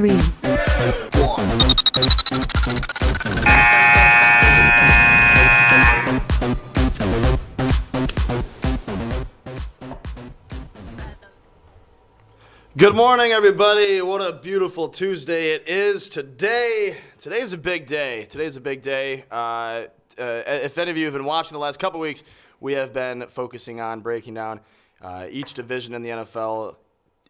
3. Good morning, everybody. What a beautiful Tuesday it is today. Today's a big day. If any of you have been watching the last couple weeks, we have been focusing on breaking down each division in the NFL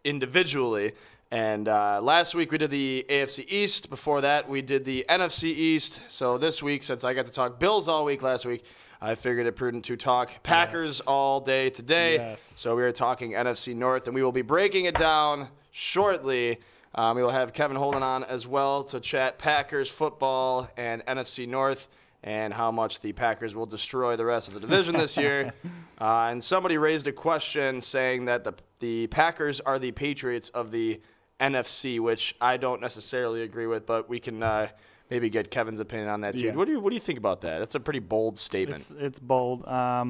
individually. And last week we did the AFC East. Before that, we did the NFC East. So this week, since I got to talk Bills all week last week, I figured it prudent to talk Packers all day today. Yes. So we are talking NFC North, and we will be breaking it down shortly. We will have Kevin Holden on as well to chat Packers football and NFC North and how much the Packers will destroy the rest of the division this year. And somebody raised a question saying that the Packers are the Patriots of the NFC, which I don't necessarily agree with, but we can maybe get Kevin's opinion on that too. Yeah. What do you think about that? That's a pretty bold statement. It's bold. I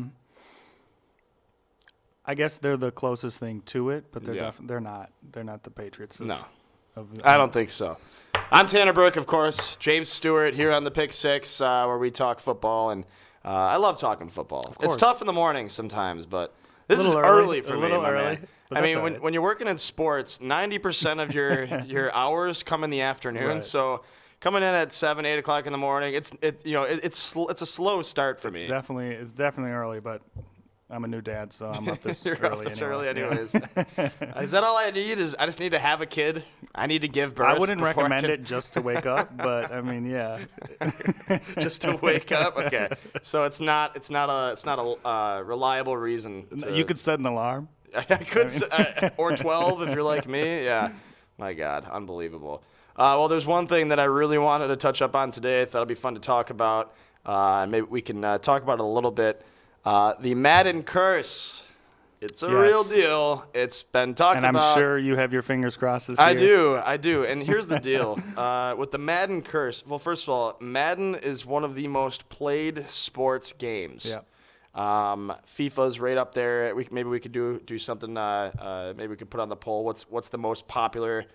guess they're the closest thing to it, but they're not the Patriots. No, I don't think so. I'm Tanner Burke, of course. James Stewart here on the Pick Six, where we talk football, and I love talking football. It's tough in the morning sometimes, but this is early for me, my man. I mean, when you're working in sports, 90% of your hours come in the afternoon, Right. so coming in at 7, 8 o'clock in the morning, it's a slow start for me. It's definitely early, but I'm a new dad, so I'm up this You're early up this anyway. early anyways. Is that all I need? I just need to have a kid? I need to give birth? I wouldn't before recommend I can... it just to wake up, but I mean, yeah. Just to wake up? Okay. So it's not a reliable reason. You could set an alarm. I could, or 12 if you're like me. Yeah. My God, unbelievable. Well, there's one thing that I really wanted to touch up on today. I thought it'd be fun to talk about. Maybe we can talk about it a little bit. The Madden curse. It's a real deal. It's been talked about. And I'm sure you have your fingers crossed this year. I do. And here's the deal. With the Madden curse, well, first of all, Madden is one of the most played sports games. Yeah. FIFA's right up there. Maybe we could do something. Maybe we could put on the poll. What's the most popular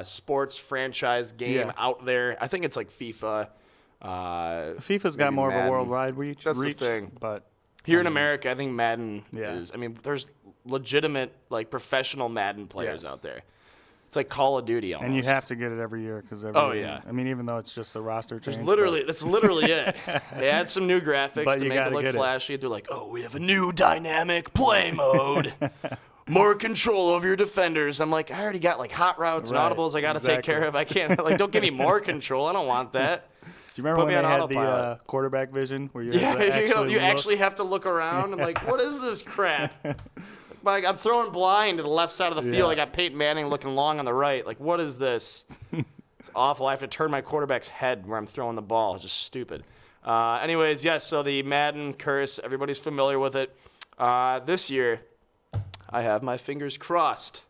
sports franchise game out there? I think it's like FIFA. FIFA's got more Madden. of a worldwide reach. That's the thing. But Here in America, I think Madden Yeah. is. I mean, there's legitimate, like, professional Madden players Yes. out there. It's like Call of Duty almost. And you have to get it every year because yeah. I mean, even though it's just a roster change. That's literally it. They add some new graphics But to you make it gotta look get it. flashy. They're like, oh, we have a new dynamic play mode. More control over your defenders. I'm like, I already got like hot routes and Right, audibles I got to take exactly. care of. I can't, like, don't give me more control. I don't want that. Do you remember Put when me they on had the autopilot. quarterback vision where you Yeah, had to you actually have to look around. I'm like, what is this crap? Like, I'm throwing blind to the left side of the field. Yeah. I got Peyton Manning looking long on the right. Like, what is this? It's awful. I have to turn my quarterback's head where I'm throwing the ball. It's just stupid. Anyways, yes, so the Madden curse, everybody's familiar with it. This year, I have my fingers crossed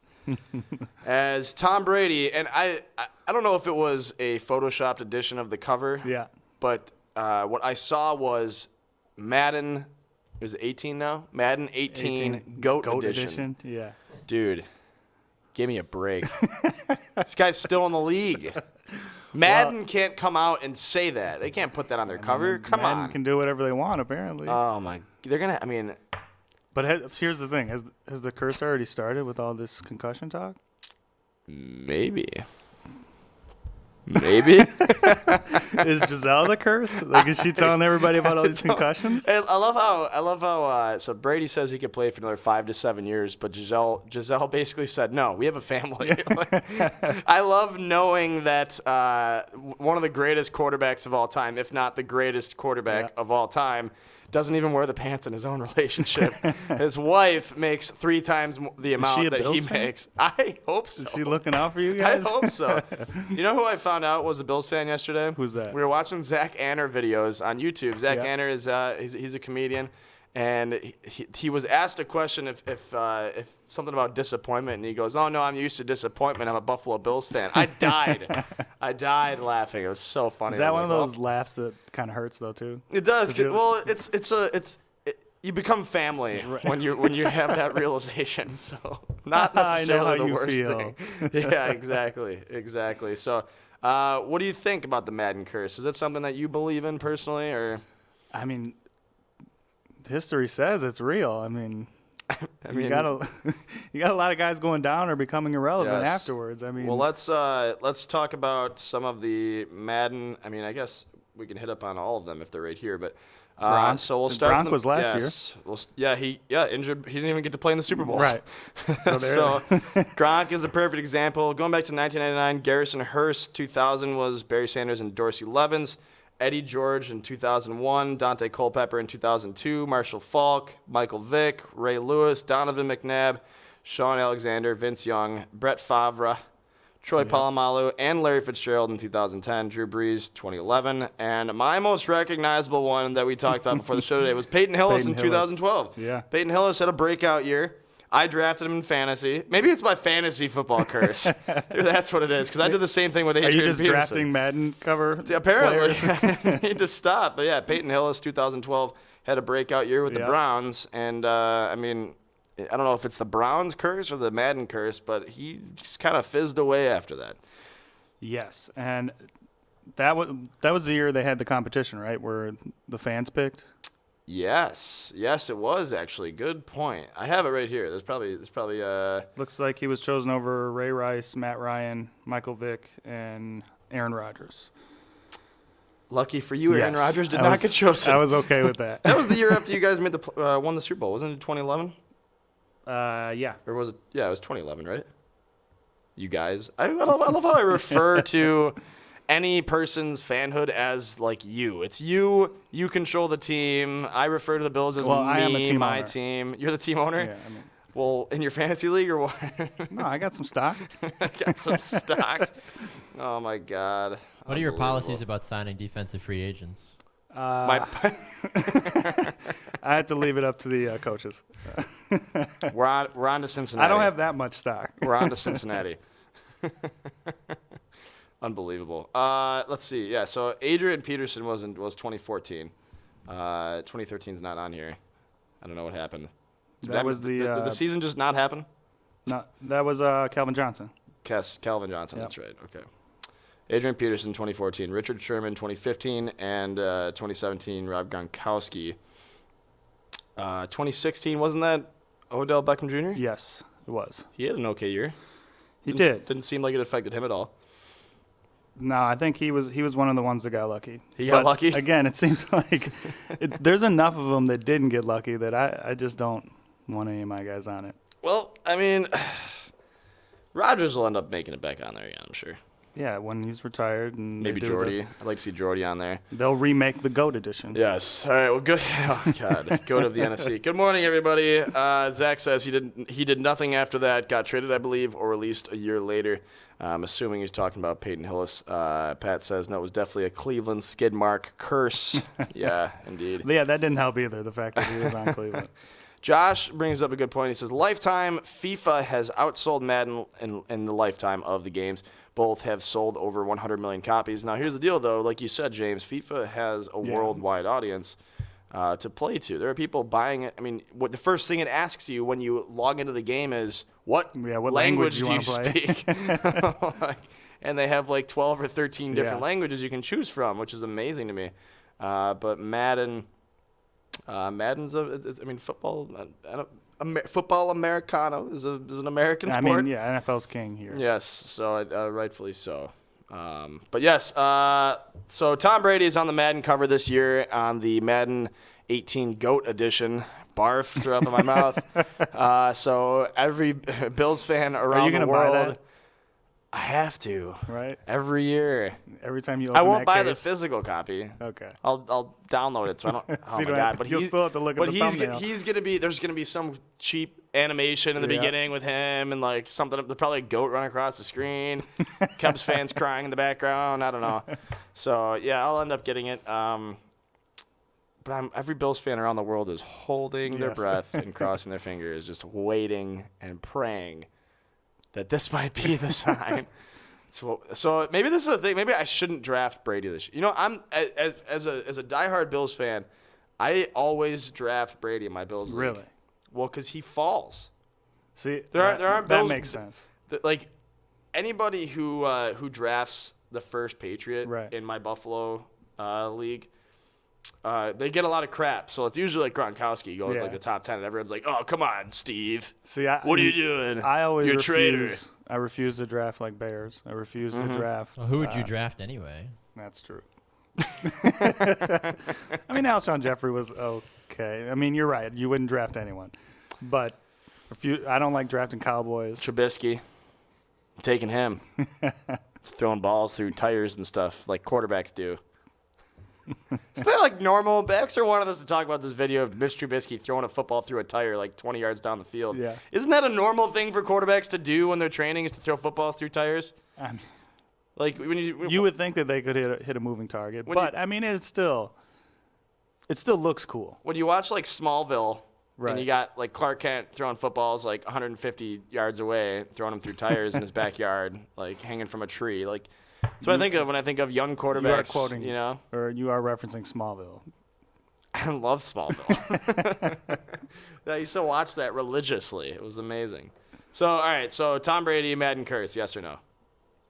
as Tom Brady, and I don't know if it was a photoshopped edition of the cover. Yeah. But what I saw was Madden, is it 18 now? Madden 18 GOAT edition. Yeah. Dude, give me a break. This guy's still in the league. Madden can't come out and say that. They can't put that on their cover. Come Madden on. can do whatever they want, apparently. Oh, my. They're going to, I mean. But here's the thing. Has the curse already started with all this concussion talk? Maybe. Maybe. Is Giselle the curse? Like, is she telling everybody about all these concussions? I love how. So Brady says he could play for another 5 to 7 years, but Giselle basically said, "No, we have a family." I love knowing that one of the greatest quarterbacks of all time, if not the greatest quarterback of all time, doesn't even wear the pants in his own relationship. His wife makes 3 times the amount that he makes. I hope so. Is she looking out for you guys? I hope so. You know who I found out was a Bills fan yesterday? Who's that? We were watching Zach Anner videos on YouTube. Zach Yeah. Anner is he's a comedian, and he was asked a question if something about disappointment, and he goes, "Oh no, I'm used to disappointment. I'm a Buffalo Bills fan." I died laughing. It was so funny. Is that one of those laughs that kind of hurts though too? It does. Well, you become family when you have that realization. So not necessarily the worst feel. thing. Yeah, exactly. So, what do you think about the Madden curse? Is that something that you believe in personally, or? I mean, history says it's real. I mean, you got a lot of guys going down or becoming irrelevant Yes. afterwards. I mean, Well, let's talk about some of the Madden. I mean, I guess we can hit up on all of them if they're right here, but. Gronk. So we'll start. Gronk was last year. Injured. He didn't even get to play in the Super Bowl. Right. So Gronk is a perfect example. Going back to 1999, Garrison Hurst. 2000 was Barry Sanders and Dorsey Levens. Eddie George in 2001. Dante Culpepper in 2002. Marshall Faulk. Michael Vick. Ray Lewis. Donovan McNabb. Sean Alexander. Vince Young. Brett Favre. Troy Polamalu and Larry Fitzgerald in 2010, Drew Brees 2011, and my most recognizable one that we talked about before the show today was Peyton Hillis in 2012. Yeah. Peyton Hillis had a breakout year. I drafted him in fantasy. Maybe it's my fantasy football curse. Maybe that's what it is, because I did the same thing with Adrian Are you just Peterson. drafting Madden cover Apparently. players? I need to stop. But yeah, Peyton Hillis 2012 had a breakout year with the Browns, and I mean, I don't know if it's the Browns curse or the Madden curse, but he just kind of fizzed away after that. Yes, and that was the year they had the competition, right, where the fans picked. Yes, it was actually. Good point. I have it right here. There's probably Looks like he was chosen over Ray Rice, Matt Ryan, Michael Vick, and Aaron Rodgers. Lucky for you, Aaron Yes, Rodgers did not get chosen. I was okay with that. That was the year after you guys made won the Super Bowl, wasn't it? 2011. Yeah. Or was it? Yeah, it was 2011, right? You guys. I love how I refer to any person's fanhood as like you. It's you. You control the team. I refer to the Bills as I am a team my owner. team. You're the team owner? Yeah, I mean, Well, in your fantasy league or what? no, I got some stock. Got some stock. Oh, my God. What are your policies about signing defensive free agents? My, I had to leave it up to the coaches. we're on to Cincinnati. I don't have that much stock. We're on to Cincinnati. Unbelievable. Let's see. Yeah, so Adrian Peterson was 2014. 2013 is not on here. I don't know what happened. Did the season just not happen? No, that was Calvin Johnson. Calvin Johnson. Yep. That's right. Okay. Adrian Peterson, 2014. Richard Sherman, 2015. And 2017, Rob Gronkowski. 2016, wasn't that Odell Beckham Jr.? Yes, it was. He had an okay year. He did. Didn't seem like it affected him at all. No, I think he was one of the ones that got lucky. He got lucky? Again, it seems like there's enough of them that didn't get lucky that I just don't want any of my guys on it. Well, I mean, Rodgers will end up making it back on there again, I'm sure. Yeah, when he's retired and Maybe Jordy. I'd like to see Jordy on there. They'll remake the GOAT edition. Yes. All right. Well, good. Oh God. GOAT of the NFC. Good morning, everybody. Zach says he did nothing after that. Got traded, I believe, or released a year later. I'm assuming he's talking about Peyton Hillis. Pat says no, it was definitely a Cleveland skid mark curse. Yeah, indeed. Yeah, that didn't help either. The fact that he was on Cleveland. Josh brings up a good point. He says, lifetime, FIFA has outsold Madden in the lifetime of the games. Both have sold over 100 million copies. Now, here's the deal, though. Like you said, James, FIFA has a worldwide audience to play to. There are people buying it. I mean, what the first thing it asks you when you log into the game is, what language do you speak? And they have like 12 or 13 different languages you can choose from, which is amazing to me. But Madden's football. Football Americano is an American sport. I mean, yeah, NFL's king here. Yes, so rightfully so. But yes, so Tom Brady is on the Madden cover this year on the Madden 18 GOAT edition. Barf threw up in my mouth. So every Bills fan around the world. Buy that? I have to. Right? Every year. Every time you open I won't that buy case. the physical copy. Okay. I'll download it so I don't. Oh my God! But you'll still have to look at the thumbnail. He's gonna be. There's gonna be some cheap animation in the beginning with him and like something. There's probably a goat running across the screen. Cubs fans crying in the background. I don't know. So yeah, I'll end up getting it. But every Bills fan around the world is holding their breath and crossing their fingers, just waiting and praying that this might be the sign. So maybe this is a thing. Maybe I shouldn't draft Brady this year. You know, I'm as a diehard Bills fan, I always draft Brady in my Bills league. Really? Well, because he falls. See, There aren't that Bills, makes sense. Like anybody who drafts the first Patriot Right. in my Buffalo league, they get a lot of crap. So it's usually like Gronkowski goes like the top 10, and everyone's like, "Oh, come on, Steve. See, what are you doing? I always You're a traitor." refuse. I refuse to draft like Bears. I refuse to draft. Well, who would you draft anyway? That's true. I mean, Alshon Jeffrey was okay. I mean, you're right. You wouldn't draft anyone, but I don't like drafting Cowboys. Trubisky, I'm taking him, throwing balls through tires and stuff like quarterbacks do. Isn't that like normal? Baxter wanted us to talk about this video of Mitch Trubisky throwing a football through a tire like 20 yards down the field. Yeah. Isn't that a normal thing for quarterbacks to do when they're training, is to throw footballs through tires? I mean, Like when you would think that they could hit a moving target, but I mean, it still looks cool. when you watch like Smallville, Right. and you got like Clark Kent throwing footballs like 150 yards away, throwing them through tires in his backyard, like hanging from a tree. Like that's what I think of when I think of young quarterbacks. You are quoting, you know, or you are referencing Smallville. I love Smallville. I used to watch that religiously. It was amazing. So all right, so Tom Brady, Madden curse, yes or no?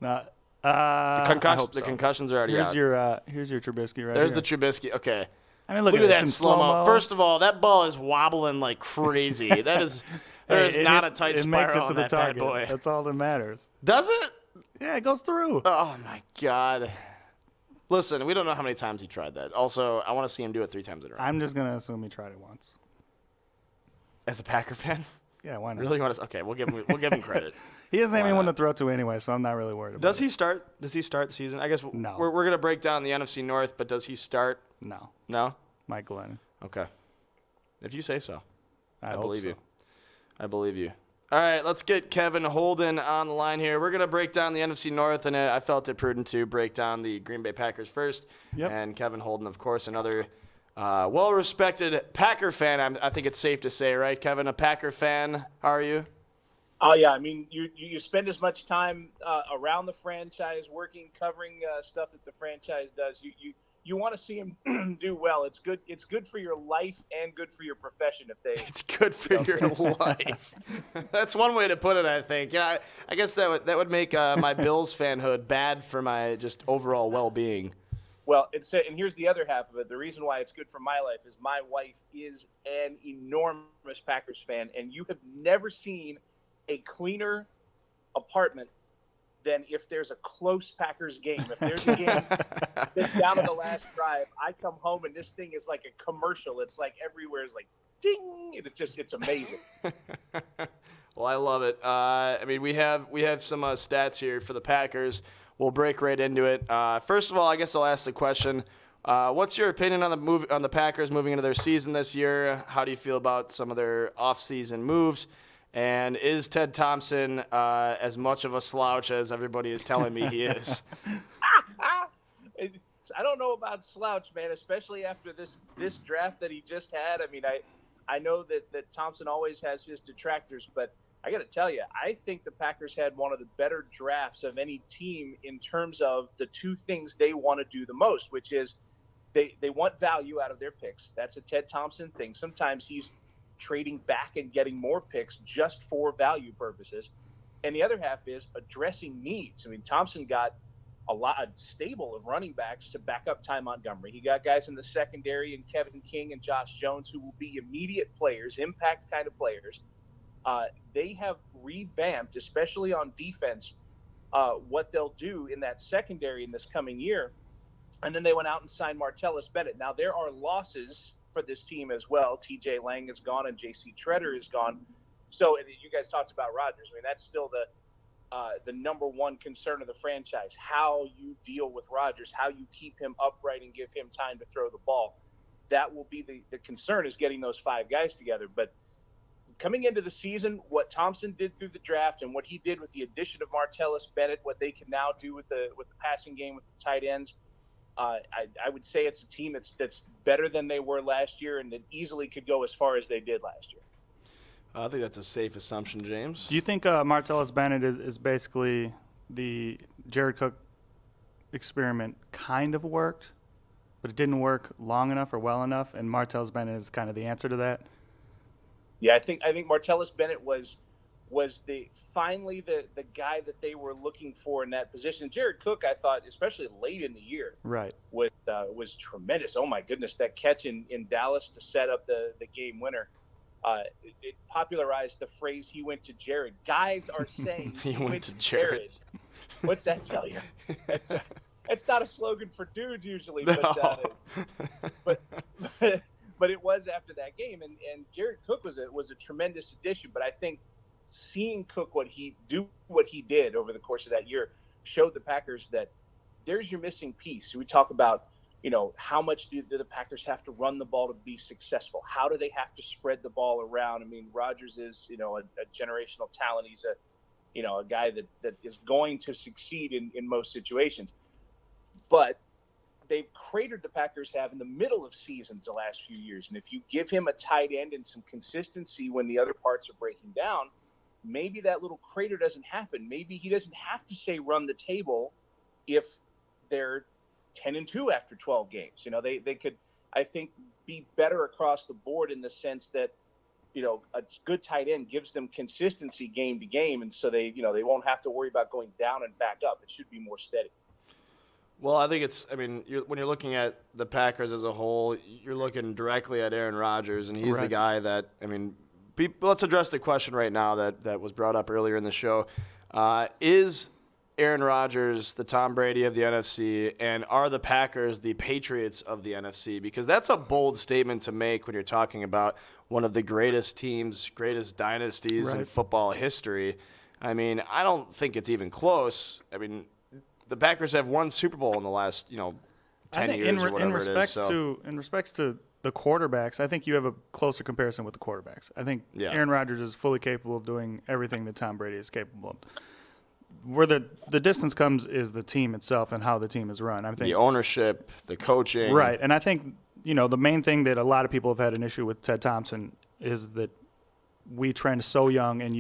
I hope The so. concussions are already out. Here's your Trubisky right There's here. the Trubisky. Okay. I mean, look Look at at that it's in slow-mo. First of all, that ball is wobbling like crazy. There is not a tight it makes spiral it to on the that target. bad boy. That's all that matters. Does it? Yeah, it goes through. Oh, my God. Listen, we don't know how many times he tried that. Also, I want to see him do it 3 times in a row. I'm just gonna assume he tried it once. As a Packer fan? Yeah, why not? Really want to? Okay, we'll give him credit. He doesn't have Why anyone not? to throw to anyway, so I'm not really worried about Does he start? Does he start the season? I guess No. we're going to break down the NFC North, but does he start? it. No, No? Mike Glennon. Okay. If you say so. I I hope believe so. you. I believe you. All right, let's get Kevin Holden on the line here. We're going to break down the NFC North, and I felt it prudent to break down the Green Bay Packers first. Yep. And Kevin Holden, of course, another well-respected Packer fan, I think it's safe to say, right, Kevin? A Packer fan, are you? Oh yeah, I mean, you spend as much time around the franchise, working, covering stuff that the franchise does. You want to see them do well. It's good. It's good for your life and good for your profession if they. It's good for your life. That's one way to put it, I think. Yeah, I guess that would make my Bills fanhood bad for my just overall well-being. Well, and here's the other half of it. The reason why it's good for my life is my wife is an enormous Packers fan, and you have never seen a cleaner apartment than if there's a close Packers game. If there's a game that's down on the last drive, I come home and this thing is like a commercial. It's like everywhere is like ding. It's amazing. Well, I love it. I mean, we have some stats here for the Packers. We'll break right into it. First of all, I guess I'll ask the question: what's your opinion on the Packers moving into their season this year? How do you feel about some of their off-season moves? And is Ted Thompson as much of a slouch as everybody is telling me he is? I don't know about slouch, man, especially after this draft that he just had. I mean, I know that Thompson always has his detractors, but I got to tell you, I think the Packers had one of the better drafts of any team in terms of the two things they want to do the most, which is they want value out of their picks. That's a Ted Thompson thing. Sometimes he's trading back and getting more picks just for value purposes. And the other half is addressing needs. I mean, Thompson got a stable of running backs to back up Ty Montgomery. He got guys in the secondary and Kevin King and Josh Jones who will be immediate players, impact kind of players. They have revamped, especially on defense, what they'll do in that secondary in this coming year. And then they went out and signed Martellus Bennett. Now, there are losses for this team as well. TJ Lang is gone and JC Treader is gone. So you guys talked about Rodgers. I mean, that's still the number one concern of the franchise, how you deal with Rodgers, how you keep him upright and give him time to throw the ball. That will be the concern, is getting those 5 guys together. But coming into the season, what Thompson did through the draft and what he did with the addition of Martellus Bennett, what they can now do with the passing game with the tight ends, I would say it's a team that's better than they were last year and that easily could go as far as they did last year. I think that's a safe assumption, James. Do you think Martellus Bennett is basically the Jared Cook experiment kind of worked, but it didn't work long enough or well enough, and Martellus Bennett is kind of the answer to that? Yeah, I think Martellus Bennett was was finally the guy that they were looking for in that position. Jared Cook, I thought, especially late in the year, Right. was tremendous. Oh my goodness, that catch in Dallas to set up the game winner. It popularized the phrase "he went to Jared." Guys are saying He he went went to to Jared. Jared. What's that tell you? It's not a slogan for dudes usually, No. but but it was after that game, and Jared Cook was a tremendous addition. But I think seeing Cook what he did over the course of that year showed the Packers that there's your missing piece. We talk about, how much do the Packers have to run the ball to be successful? How do they have to spread the ball around? I mean, Rodgers is, a generational talent. He's a guy that is going to succeed in most situations. But they've cratered the Packers have in the middle of seasons the last few years. And if you give him a tight end and some consistency when the other parts are breaking down, maybe that little crater doesn't happen. Maybe he doesn't have to say run the table if they're 10-2 after 12 games. They could, I think, be better across the board in the sense that, a good tight end gives them consistency game to game. And so they won't have to worry about going down and back up. It should be more steady. Well, I think when you're looking at the Packers as a whole, you're looking directly at Aaron Rodgers, and he's the guy that, let's address the question right now that was brought up earlier in the show. Is Aaron Rodgers the Tom Brady of the NFC, and are the Packers the Patriots of the NFC? Because that's a bold statement to make when you're talking about one of the greatest teams, greatest dynasties in football history. I don't think it's even close. The Packers have won Super Bowl in the last, 10 years or whatever it is. In respects to the quarterbacks, I think you have a closer comparison with the quarterbacks. I think Aaron Rodgers is fully capable of doing everything that Tom Brady is capable of. Where the distance comes is the team itself and how the team is run. I think the ownership, the coaching. Right, and I think, the main thing that a lot of people have had an issue with Ted Thompson is that we trend so young and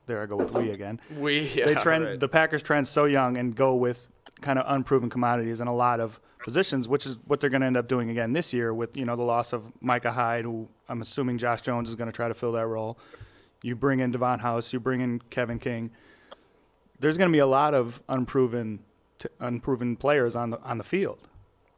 there I go with we again. The Packers trend so young and go with kind of unproven commodities in a lot of positions, which is what they're going to end up doing again this year with, the loss of Micah Hyde, who I'm assuming Josh Jones is going to try to fill that role. You bring in Devon House, you bring in Kevin King. There's going to be a lot of unproven players on the field.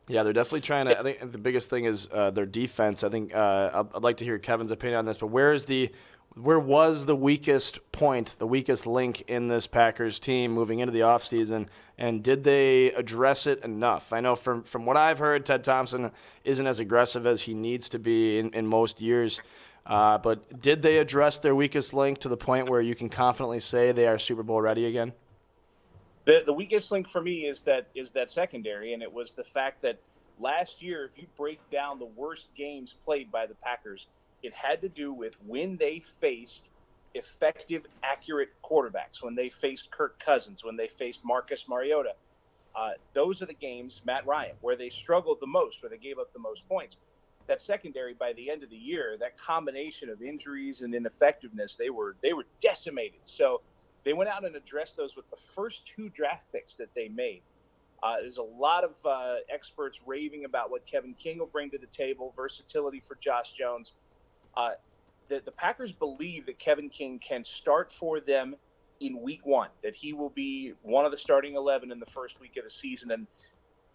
Yeah, they're definitely trying to. I think the biggest thing is their defense. I think I'd like to hear Kevin's opinion on this. But where was the weakest point, the weakest link in this Packers team moving into the offseason, and did they address it enough? I know from what I've heard, Ted Thompson isn't as aggressive as he needs to be in most years. But did they address their weakest link to the point where you can confidently say they are Super Bowl ready again? The weakest link for me is that secondary, and it was the fact that last year, if you break down the worst games played by the Packers, it had to do with when they faced effective, accurate quarterbacks, when they faced Kirk Cousins, when they faced Marcus Mariota. Those are the games, Matt Ryan, where they struggled the most, where they gave up the most points. That secondary, by the end of the year, that combination of injuries and ineffectiveness, they were decimated. So they went out and addressed those with the first 2 draft picks that they made. There's a lot of experts raving about what Kevin King will bring to the table, versatility for Josh Jones. The Packers believe that Kevin King can start for them in week 1, that he will be one of the starting 11 in the first week of the season. And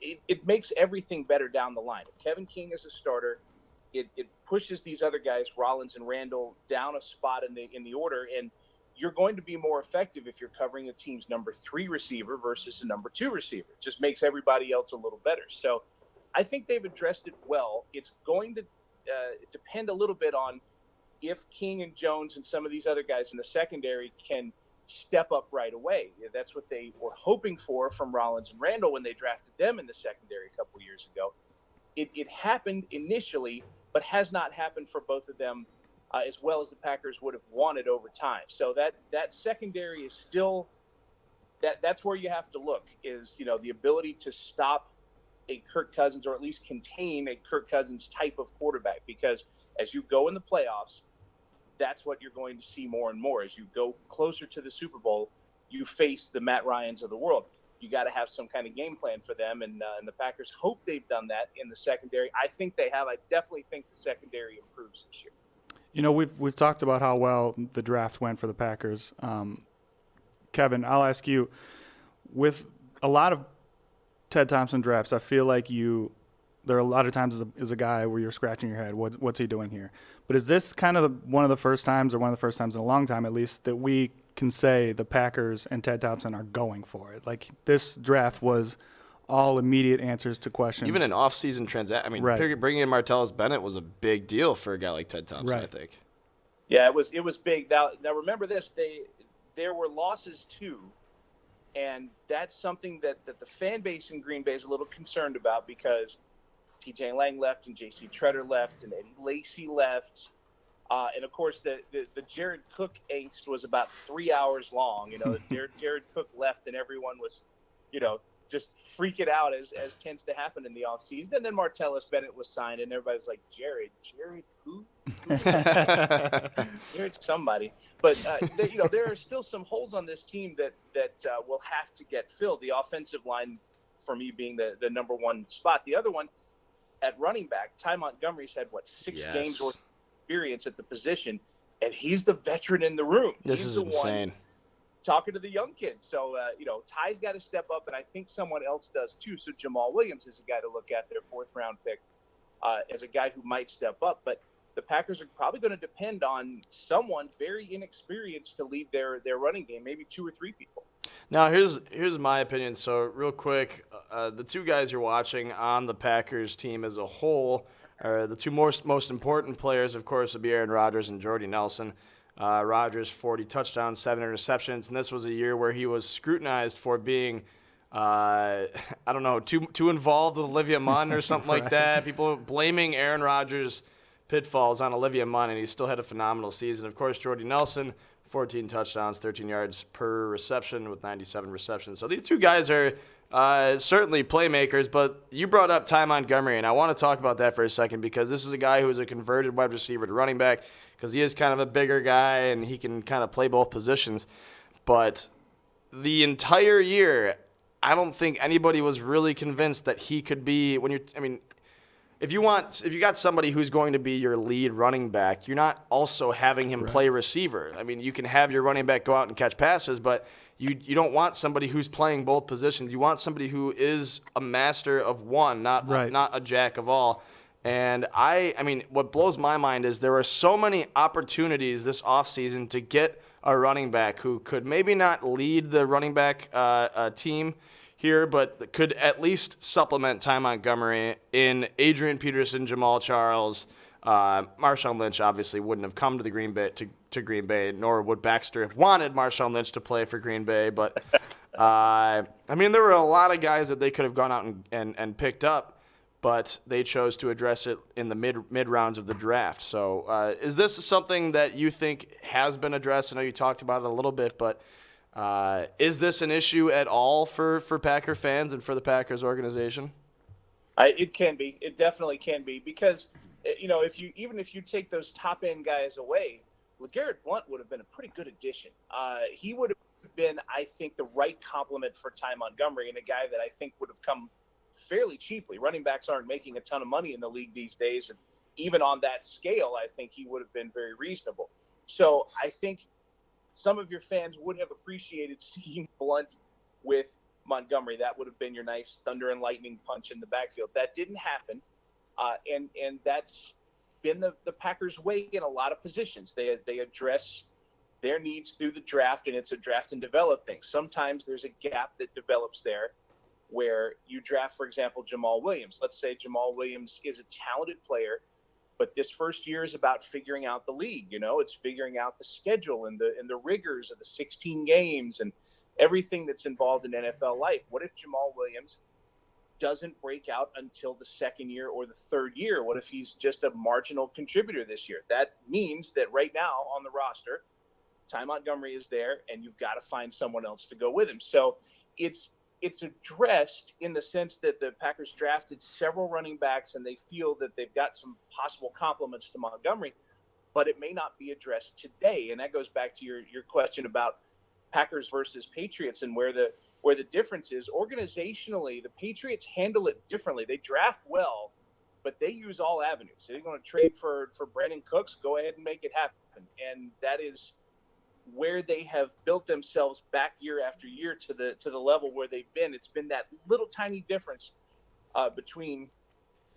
it makes everything better down the line. If Kevin King is a starter, it pushes these other guys, Rollins and Randall, down a spot in the order, and you're going to be more effective if you're covering a team's number 3 receiver versus a number 2 receiver. It just makes everybody else a little better. So I think they've addressed it well. It's going to depend a little bit on if King and Jones and some of these other guys in the secondary can step up right away. That's what they were hoping for from Rollins and Randall when they drafted them in the secondary a couple years ago. It happened initially, but has not happened for both of them as well as the Packers would have wanted over time. So that secondary is still that's where you have to look, is the ability to stop a Kirk Cousins, or at least contain a Kirk Cousins type of quarterback, because as you go in the playoffs, that's what you're going to see more and more. As you go closer to the Super Bowl, you face the Matt Ryans of the world. You got to have some kind of game plan for them, and the Packers hope they've done that in the secondary. I think they have. I definitely think the secondary improves this year. We've talked about how well the draft went for the Packers. Kevin, I'll ask you, with a lot of Ted Thompson drafts, I feel like there are a lot of times as a guy where you're scratching your head, what's he doing here? But is this kind of one of the first times, or one of the first times in a long time at least, that we can say the Packers and Ted Thompson are going for it? Like, this draft was all immediate answers to questions. Even an off-season transaction. I mean, right. Bringing in Martellus Bennett was a big deal for a guy like Ted Thompson, right. I think. Yeah, it was big. Now remember this, there were losses too, and that's something that the fan base in Green Bay is a little concerned about, because T.J. Lang left and J.C. Treader left and Eddie Lacy left. And, of course, the Jared Cook angst was about 3 hours long. Jared Cook left and everyone was, just freaking out as tends to happen in the offseason. And then Martellus Bennett was signed, and everybody's like, Jared who? Jared somebody. But, there are still some holes on this team that will have to get filled. The offensive line, for me, being the number one spot. The other one, at running back, Ty Montgomery's had, 6 games worth of experience at the position, and he's the veteran in the room. This he's is the insane. One talking to the young kids. So, Ty's got to step up, and I think someone else does too. So Jamal Williams is a guy to look at, their 4th-round pick, as a guy who might step up. But the Packers are probably going to depend on someone very inexperienced to lead their running game, maybe 2 or 3 people. Now, here's my opinion. So, real quick, the 2 guys you're watching on the Packers team as a whole are the 2 most important players, of course, would be Aaron Rodgers and Jordy Nelson. Rodgers, 40 touchdowns, 7 interceptions, and this was a year where he was scrutinized for being, too involved with Olivia Munn or something like that. People blaming Aaron Rodgers' pitfalls on Olivia Munn, and he still had a phenomenal season. Of course, Jordy Nelson, 14 touchdowns, 13 yards per reception with 97 receptions. So these 2 guys are certainly playmakers, but you brought up Ty Montgomery, and I want to talk about that for a second, because this is a guy who is a converted wide receiver to running back, because he is kind of a bigger guy and he can kind of play both positions. But the entire year, I don't think anybody was really convinced that he could be, if you got somebody who's going to be your lead running back, you're not also having him play receiver. I mean, you can have your running back go out and catch passes, but you don't want somebody who's playing both positions. You want somebody who is a master of one, not a jack of all. And what blows my mind is there are so many opportunities this offseason to get a running back who could maybe not lead the running back team here, but could at least supplement Ty Montgomery in Adrian Peterson, Jamal Charles. Marshawn Lynch obviously wouldn't have come to the Green Bay, nor would Baxter have wanted Marshawn Lynch to play for Green Bay. But there were a lot of guys that they could have gone out and picked up, but they chose to address it in the mid rounds of the draft. So is this something that you think has been addressed? I know you talked about it a little bit, but is this an issue at all for Packer fans and for the Packers organization? It can be. It definitely can be, because if you take those top end guys away, LeGarrette Blount would have been a pretty good addition. He would have been, I think, the right complement for Ty Montgomery, and a guy that I think would have come fairly cheaply. Running backs aren't making a ton of money in the league these days, and even on that scale, I think he would have been very reasonable. So I think some of your fans would have appreciated seeing Blount with Montgomery. That would have been your nice thunder and lightning punch in the backfield. That didn't happen, and that's been the Packers' way in a lot of positions. They address their needs through the draft, and it's a draft and develop thing. Sometimes there's a gap that develops there, where you draft, for example, Jamal Williams. Let's say Jamal Williams is a talented player, but this first year is about figuring out the league. It's figuring out the schedule and the rigors of the 16 games and everything that's involved in NFL life. What if Jamal Williams doesn't break out until the 2nd year or the 3rd year? What if he's just a marginal contributor this year? That means that right now on the roster, Ty Montgomery is there, and you've got to find someone else to go with him. So it's addressed in the sense that the Packers drafted several running backs, and they feel that they've got some possible complements to Montgomery, but it may not be addressed today. And that goes back to your question about Packers versus Patriots and where the difference is. Organizationally, the Patriots handle it differently. They draft well, but they use all avenues. They're going to trade for Brandon Cooks. Go ahead and make it happen. And that is where they have built themselves back year after year to the level where they've been. It's been that little tiny difference between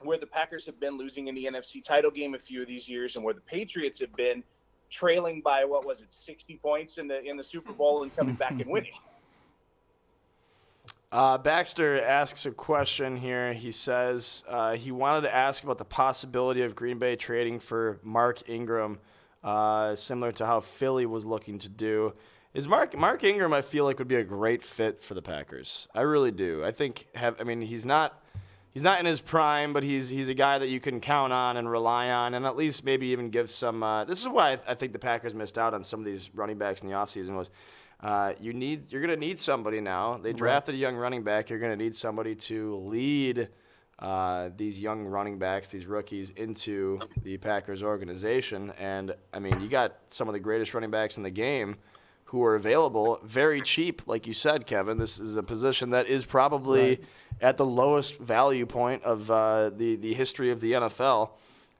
where the Packers have been losing in the NFC title game a few of these years and where the Patriots have been trailing by, 60 points in the Super Bowl and coming back and winning. Baxter asks a question here. He says he wanted to ask about the possibility of Green Bay trading for Mark Ingram, similar to how Philly was looking to do. Is Mark Ingram, I feel like, would be a great fit for the Packers. I really do. I think he's not in his prime, but he's a guy that you can count on and rely on, and at least maybe even give some. This is why I think the Packers missed out on some of these running backs in the offseason was. You're going to need somebody now. They drafted a young running back. You're going to need somebody to lead these young running backs, these rookies, into the Packers organization. And, I mean, you got some of the greatest running backs in the game who are available very cheap, like you said, Kevin. This is a position that is probably at the lowest value point of the history of the NFL.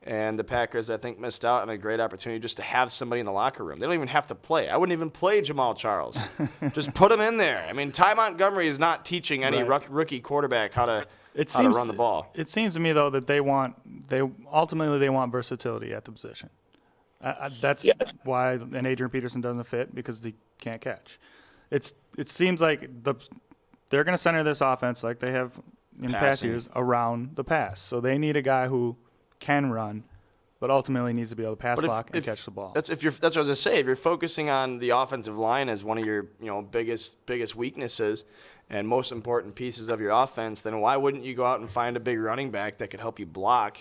And the Packers, I think, missed out on a great opportunity just to have somebody in the locker room. They don't even have to play. I wouldn't even play Jamal Charles. Just put him in there. I mean, Ty Montgomery is not teaching any rookie quarterback how to run the ball. It seems to me, though, that they want versatility at the position. That's why an Adrian Peterson doesn't fit, because he can't catch. It seems like they're going to center this offense like they have in past years around the pass. So they need a guy who can run, but ultimately needs to be able to pass block and catch the ball. That's what I was going to say. If you're focusing on the offensive line as one of your biggest weaknesses and most important pieces of your offense, then why wouldn't you go out and find a big running back that could help you block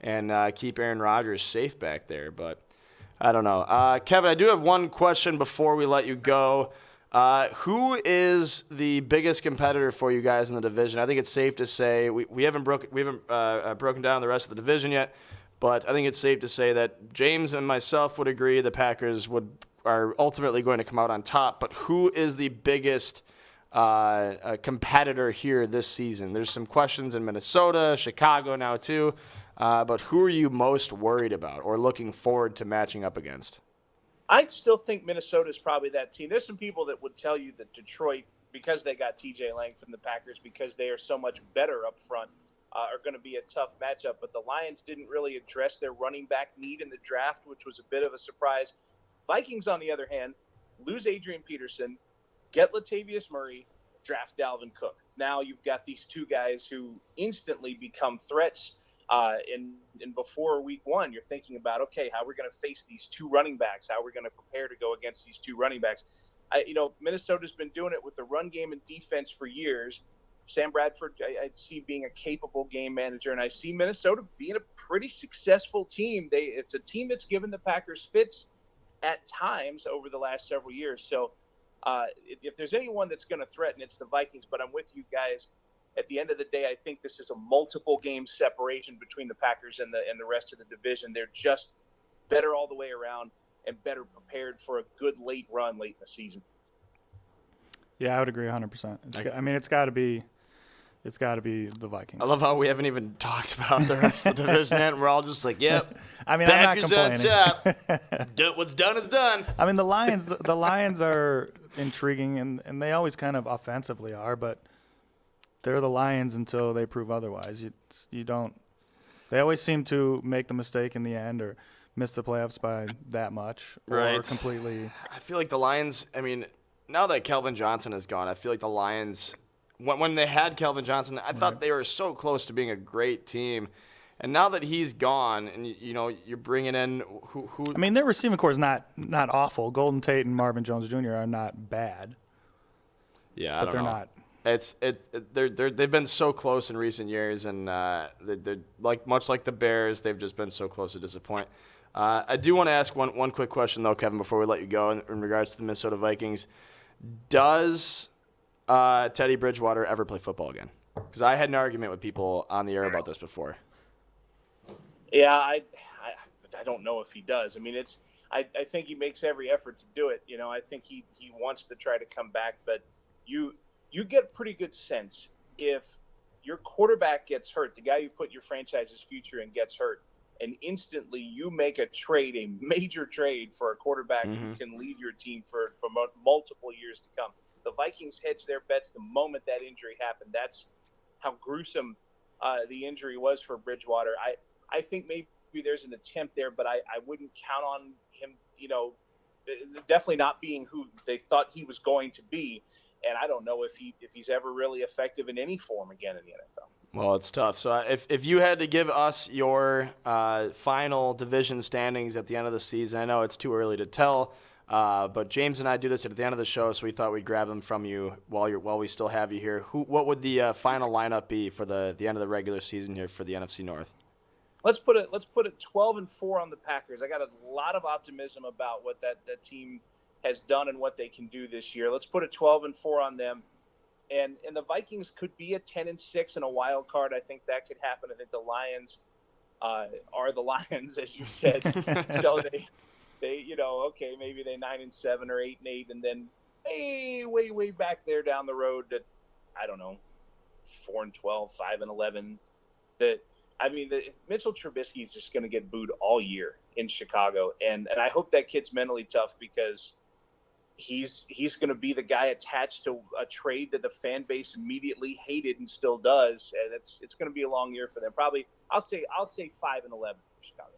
and keep Aaron Rodgers safe back there? But I don't know. Kevin, I do have one question before we let you go. Who is the biggest competitor for you guys in the division? I think it's safe to say we haven't broken down the rest of the division yet, but I think it's safe to say that James and myself would agree the Packers are ultimately going to come out on top. But who is the biggest competitor here this season? There's some questions in Minnesota, Chicago now too, but who are you most worried about or looking forward to matching up against? I still think Minnesota is probably that team. There's some people that would tell you that Detroit, because they got TJ Lang from the Packers, because they are so much better up front, are going to be a tough matchup. But the Lions didn't really address their running back need in the draft, which was a bit of a surprise. Vikings, on the other hand, lose Adrian Peterson, get Latavius Murray, draft Dalvin Cook. Now you've got these two guys who instantly become threats. And before week one, you're thinking about, okay, how we're going to face these two running backs, how we're going to prepare to go against these two running backs. Minnesota's been doing it with the run game and defense for years. Sam Bradford, I see being a capable game manager, and I see Minnesota being a pretty successful team. It's a team that's given the Packers fits at times over the last several years. So if there's anyone that's going to threaten, it's the Vikings. But I'm with you guys. At the end of the day, I think this is a multiple game separation between the Packers and the rest of the division. They're just better all the way around and better prepared for a good late run late in the season. Yeah, I would agree 100%. It's got to be the Vikings. I love how we haven't even talked about the rest of the division yet, and we're all just like, yep. I'm not complaining. What's done is done. I mean, the Lions are intriguing, and they always kind of offensively are, but they're the Lions until they prove otherwise. They always seem to make the mistake in the end or miss the playoffs by that much or completely. I feel like the Lions, now that Kelvin Johnson is gone, I feel like the Lions, when they had Kelvin Johnson, I thought they were so close to being a great team. And now that he's gone and, you're bringing in who their receiving core is not awful. Golden Tate and Marvin Jones Jr. are not bad. Yeah, but they're not. They've been so close in recent years, and they're much like the Bears. They've just been so close to disappoint. I do want to ask one quick question though, Kevin, before we let you go in regards to the Minnesota Vikings. Does Teddy Bridgewater ever play football again? Because I had an argument with people on the air about this before. Yeah, I don't know if he does. I think he makes every effort to do it. I think he wants to try to come back, but you get pretty good sense if your quarterback gets hurt, the guy you put your franchise's future in gets hurt, and instantly you make a major trade for a quarterback who can lead your team for multiple years to come. The Vikings hedged their bets the moment that injury happened. That's how gruesome the injury was for Bridgewater. I think maybe there's an attempt there, but I wouldn't count on him, definitely not being who they thought he was going to be. And I don't know if he's ever really effective in any form again in the NFL. Well, it's tough. So if you had to give us your final division standings at the end of the season, I know it's too early to tell, but James and I do this at the end of the show, so we thought we'd grab them from you while we still have you here. What would the final lineup be for the end of the regular season here for the NFC North? Let's put it 12-4 on the Packers. I got a lot of optimism about what that team has done and what they can do this year. Let's put it 12-4 on them. And the Vikings could be a 10-6 and a wild card. I think that could happen. I think the Lions are the Lions, as you said. So they okay, maybe they 9-7 or 8-8, and then way back there down the road that I don't know, 4-12, 5-11. Mitchell Trubisky is just going to get booed all year in Chicago, and I hope that kid's mentally tough because he's going to be the guy attached to a trade that the fan base immediately hated and still does, and it's going to be a long year for them. Probably, I'll say 5-11 for Chicago.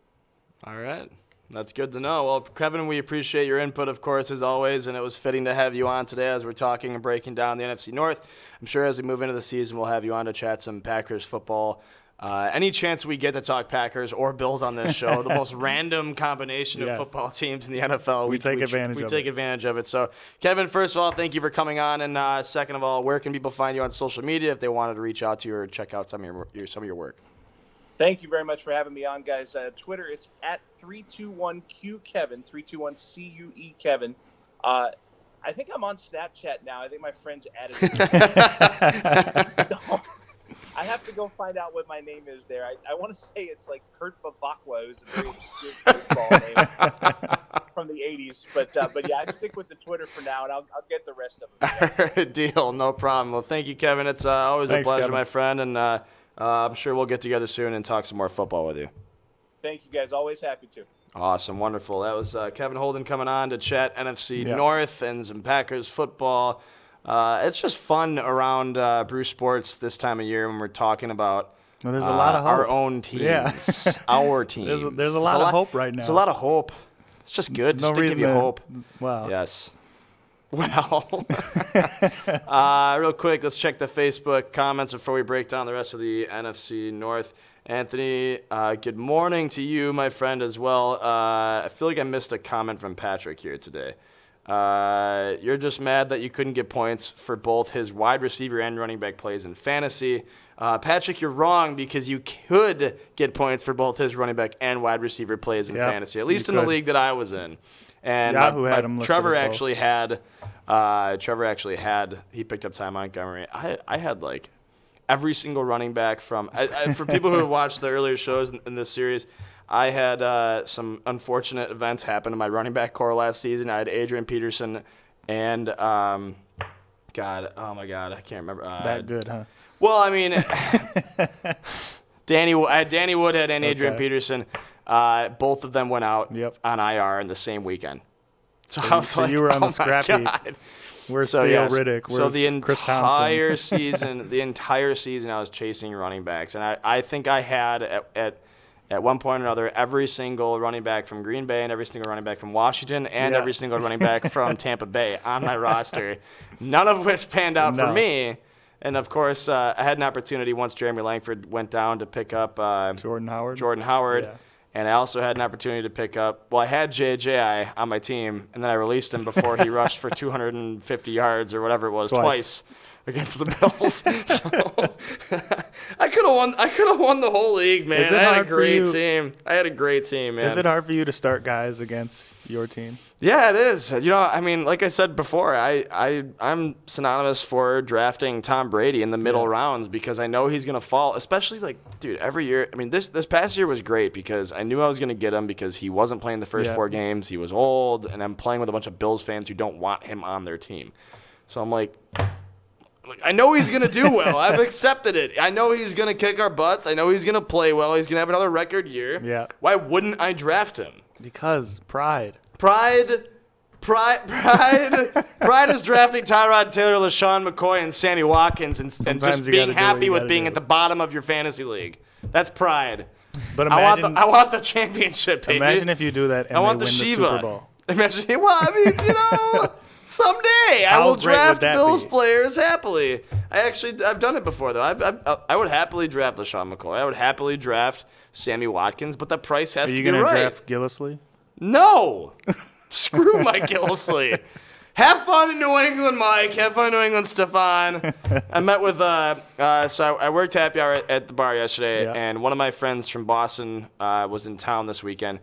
All right. That's good to know. Well, Kevin, we appreciate your input, of course, as always, and it was fitting to have you on today as we're talking and breaking down the NFC North. I'm sure as we move into the season, we'll have you on to chat some Packers football. Any chance we get to talk Packers or Bills on this show, the most random combination of football teams in the NFL, we take advantage of it. So, Kevin, first of all, thank you for coming on, and second of all, where can people find you on social media if they wanted to reach out to you or check out some of your work? Thank you very much for having me on, guys. Twitter, it's at 321QKevin, 321CUE Kevin. I think I'm on Snapchat now. I think my friends added it. So, I have to go find out what my name is there. I want to say it's like Kurt Bavakwa, who's a very obscure football name from the 80s. But yeah, I'd stick with the Twitter for now, and I'll get the rest of them. Deal, no problem. Well, thank you, Kevin. It's always a pleasure, Kevin. My friend, and I'm sure we'll get together soon and talk some more football with you. Thank you, guys. Always happy to. Awesome, wonderful. That was Kevin Holden coming on to chat NFC North and some Packers football. It's just fun around Brew Sports this time of year when we're talking about there's a lot of hope. Our own teams, our teams. There's a lot of hope right now. There's a lot of hope. It's just good just to give you hope. Wow. Yes. Well, real quick, let's check the Facebook comments before we break down the rest of the NFC North. Anthony, good morning to you, my friend, as well. I feel like I missed a comment from Patrick here today. You're just mad that you couldn't get points for both his wide receiver and running back plays in fantasy. Patrick, you're wrong because you could get points for both his running back and wide receiver plays in fantasy, at least in the league that I was in. And Trevor actually had he picked up Ty Montgomery. I had like every single running back from for people who have watched the earlier shows in this series, I had some unfortunate events happen in my running back core last season. I had Adrian Peterson and oh my God, I can't remember. That good, huh? Well, I mean, Danny Woodhead and Adrian Peterson, both of them went out on IR in the same weekend. So I was like, you were on the scrap heap. Where's Theo Riddick? Where's Chris Thompson? The entire season I was chasing running backs, and I think I had at one point or another every single running back from Green Bay and every single running back from Washington and every single running back from Tampa Bay on my roster, none of which panned out for me. And, of course, I had an opportunity once Jeremy Langford went down to pick up Jordan Howard. Yeah. And I also had an opportunity to pick up – well, I had J.J. on my team, and then I released him before he rushed for 250 yards or whatever it was twice against the Bills. So I could have won the whole league, man. I had a great team. Man. Is it hard for you to start guys against your team? Yeah, it is. You know, I mean, like I said before, I'm synonymous for drafting Tom Brady in the middle rounds because I know he's going to fall, especially like, dude, every year. I mean, this past year was great because I knew I was going to get him because he wasn't playing the first 4 games. He was old, and I'm playing with a bunch of Bills fans who don't want him on their team. So I'm like, I know he's going to do well. I've accepted it. I know he's going to kick our butts. I know he's going to play well. He's going to have another record year. Yeah. Why wouldn't I draft him? Because pride. Pride is drafting Tyrod Taylor, LaShawn McCoy, and Sammy Watkins and just being happy with being at the bottom of your fantasy league. That's pride. But imagine, I want the championship, baby. Imagine if you do that and I want they win the Super Bowl. Imagine, well, I mean, someday I will draft Bills players happily. I've done it before, though. I would happily draft LaShawn McCoy. I would happily draft Sammy Watkins, but the price has to be right. Are you going to draft Gillislee? No. Screw Mike Gillislee. Have fun in New England, Mike. Have fun in New England, Stefan. I met with, so I worked happy hour at the bar yesterday, and one of my friends from Boston was in town this weekend.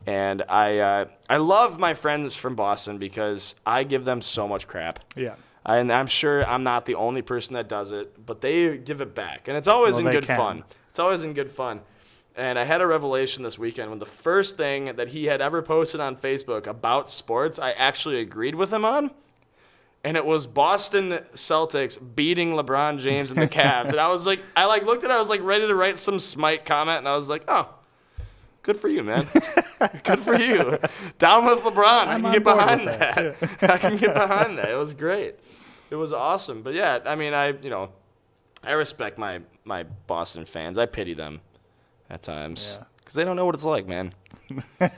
And I love my friends from Boston because I give them so much crap. Yeah. And I'm sure I'm not the only person that does it, but they give it back. And it's always in good fun. It's always in good fun. And I had a revelation this weekend when the first thing that he had ever posted on Facebook about sports, I actually agreed with him on. And it was Boston Celtics beating LeBron James and the Cavs. And I was like, looked at it, I was like ready to write some smite comment. And I was like, oh, good for you, man. Good for you. Down with LeBron. I can get behind that. Yeah. I can get behind that. It was great. It was awesome. But yeah, I mean, I respect my Boston fans. I pity them at times because they don't know what it's like, man. They